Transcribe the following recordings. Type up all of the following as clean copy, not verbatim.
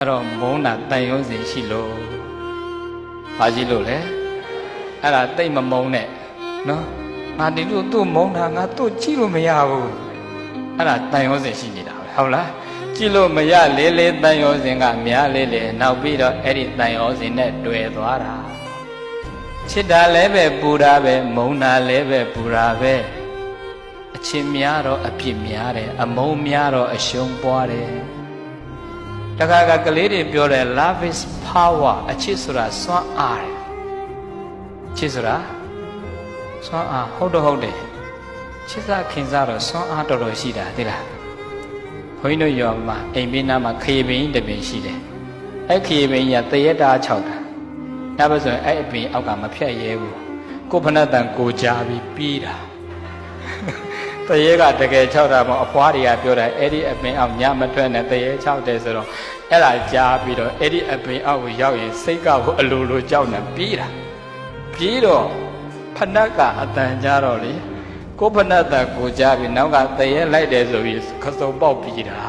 အဲ့တော့မုန်းတာတန်ရုံးစီရှိလို့ဘာရှိလို့လဲအဲ့ဒါတိတ်မမုန်းနဲ့နော်ငါဒီလိုသူ့မုန်းတာငါသူ့ကြည့်လို့မရဘူးအဲ့ဒါတန်ရုံးစီရှိနေတာပဲဟုတ်လားကြည့်လို့မရလေးလေးတန်ရုံးစီကများလေးလေးနောက်ပြီးတော့အဲ့ဒီတန်ရုံးစီနဲ့တွေ့သွားတာချစ်တာလည်းပဲပူတာပဲမုန်းတာလည်းပဲပူတာပဲအချစ်များတော့အပြစ်များတယ်အမုန်းများတော့အရှုံးပွားတယ်တခါကလေးတွေပြောတယ် love is power အချစ်ဆိုတာစွမ်းအားတယ်ချစ်ဆိုတာစွမ်းအားဟုတ်တယ်ချစ်စားခင်စားတော့စွမ်းအားတော်တော်ရှိတာသိလားဘုန်းကြီးတို့ရောမှာအိမ်ဘေးနားမှာခရီးပင်တစ်ပင်ရှိတယ်အဲ့ခရီးပင်ကြီးကတရက်တာ6တာဒါပဲဆိုရင်အဲ့အပင်အောက်ကမဖြတ်ရဲဘူးကိုဖဏတန်ကိုကြားပြီးပြီးတာတရေကတကယ်6တာပေါ့အဖွားတွေကပြောတာအဲ့ဒီအပင်အောက်ညမထွက်နဲ့တရေ6တယ်ဆိုတော့အဲ့ဒါကြားပြီးတော့အဲ့ဒီအပင်အောက်ကိုရောက်ရင်စိတ်ကကိုအလိုလိုကြောက်နေပြီးတာပြီးတော့ဖဏတ်ကအတန်ကြားတော့လေကိုဖဏတန်ကိုကြားပြီးနောက်ကတရေလိုက်တယ်ဆိုပြီးခစုံပေါက်ပြီးတာ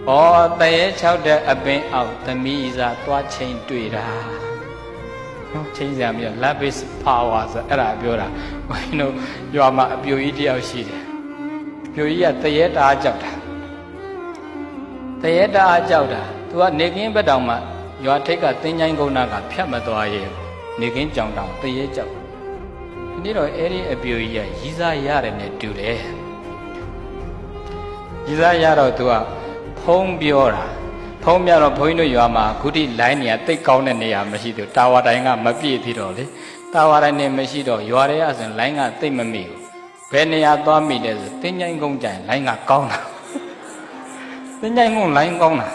ဩတရေ6တဲ့အပင်အောက်သမီးစားသွားချင်းတွေ့တာနော်ချင်းစရာမရ love is power ဆိုအဲ့ဒါပြောတာဘုန်းကြီးတို့ရွာမှာအပြိုကြီးတယောက်ရှိတယ်အပြိုကြီးကတရေတအားကြောက်တာတရေတအားကြောက်တာသူကနေကင်းဘက်တောင်မှရွာထိပ်ကတင်းချိုင်းကုန်းနာကဖြတ်မသွားရဲဘူးနေကင်းကြောင်တောင်တရေကြောက်ဒီနေ့တော့အဲ့ဒီအပြိုကြီးကရီးစားရတယ်နဲ့တူတယ်ရီးစားရတော့သူကဖုံးပြောတာဖုံးပြတော့ဘုန်းကြီးတို့ရွာမှာခုထိလိုင်းနေရတိတ်ကောင်းတဲ့နေရာမရှိသေးဘူးတာဝါတိုင်းကမပြည့်သေးတော့လေတာဝါတိုင်းနဲ့မရှိတော့ရွာထဲအစဉ်လိုင်းကတိတ်မမိဘူးဘယ်နေရာသွားမိလဲဆိုတင်းချိုင်းကုန်းကြိုင်လိုင်းကကောင်းတာတင်းချိုင်းကုန်းလိုင်းကောင်းတာ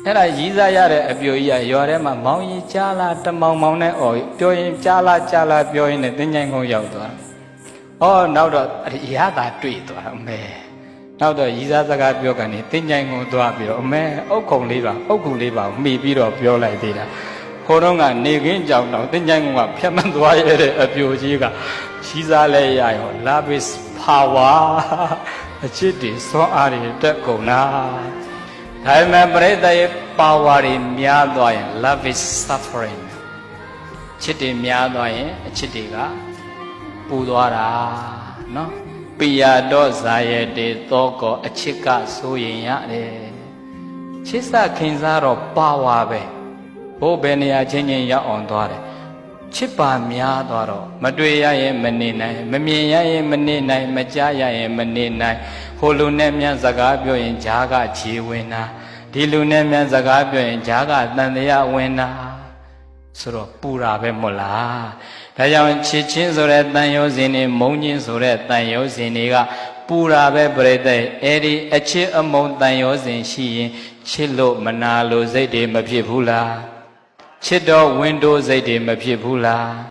အဲ့ဒါရီးစားရတဲ့အပြိုကြီးကရွာထဲမှာမောင်ကြီးကြားလာတမောင်မောင်နဲ့အော်ပြောရင်ကြားလာပြောရင်လည်းတင်းချိုင်းကုန်းရောက်သွားအော်နောက်တော့အရသာတွေ့သွားအမေနောက်တော့ရီးစားစကားပြောကနေတင်းချိုင်းကုန်းသွားပြီးတော့အမေအုတ်ခုံလေးပါမှီပြီးတော့ပြောလိုက်သေးတာခိုးတော့ကနေခင်းကြောင်တော့တင်းချိုင်းကုန်းကဖြတ်မသွားရတဲ့အပြိုကြီးကရီးစားလဲရရော love is power အချစ်တွေစွမ်းအားတွေတက်ကုန်လားဒါပေမဲ့ပရိသတ်ရဲ့ power တွေများသွားရင် love is suffering ချစ်တွေများသွားရင်အချစ်တွေကပူသွားတာနော်ပိယတော့ဇာယတေသောကောအချစ်ကဆိုရင်ရတယ်ချစ်စခင်စားတော့ power ပဲဘို့ဘယ်နေရာချင်းချင်းရောက်အောင်သွားတယ်ချစ်ပါများသွားတော့မတွေ့ရရင်မနေနိုင်မမြင်ရရင်မနေနိုင်မကြားရရင်မနေနိုင်ဟိုလူနဲ့မြန်စကားပြောရင်ဂျားကခြေဝင်တာဒီလူနဲ့မြန်စကားပြောရင်ဂျားကတန်တရားဝင်တာဆိုတော့ပူတာပဲမို့လားဒါကြောင့်ချစ်ချင်းဆိုတဲ့တန်ရုံးစင်တွေမုန်းချင်းဆိုတဲ့တန်ရုံးစင်တွေကပူတာပဲပြိတ္တိအဲ့ဒီအချစ်အမုန်းတန်ရုံးစင်ရှိရင်ချစ်လို့မနာလို့စိတ်တွေမဖြစ်ဘူးလားချစ်တော့ဝင်းတိုးစိတ်တွေမဖြစ်ဘူးလား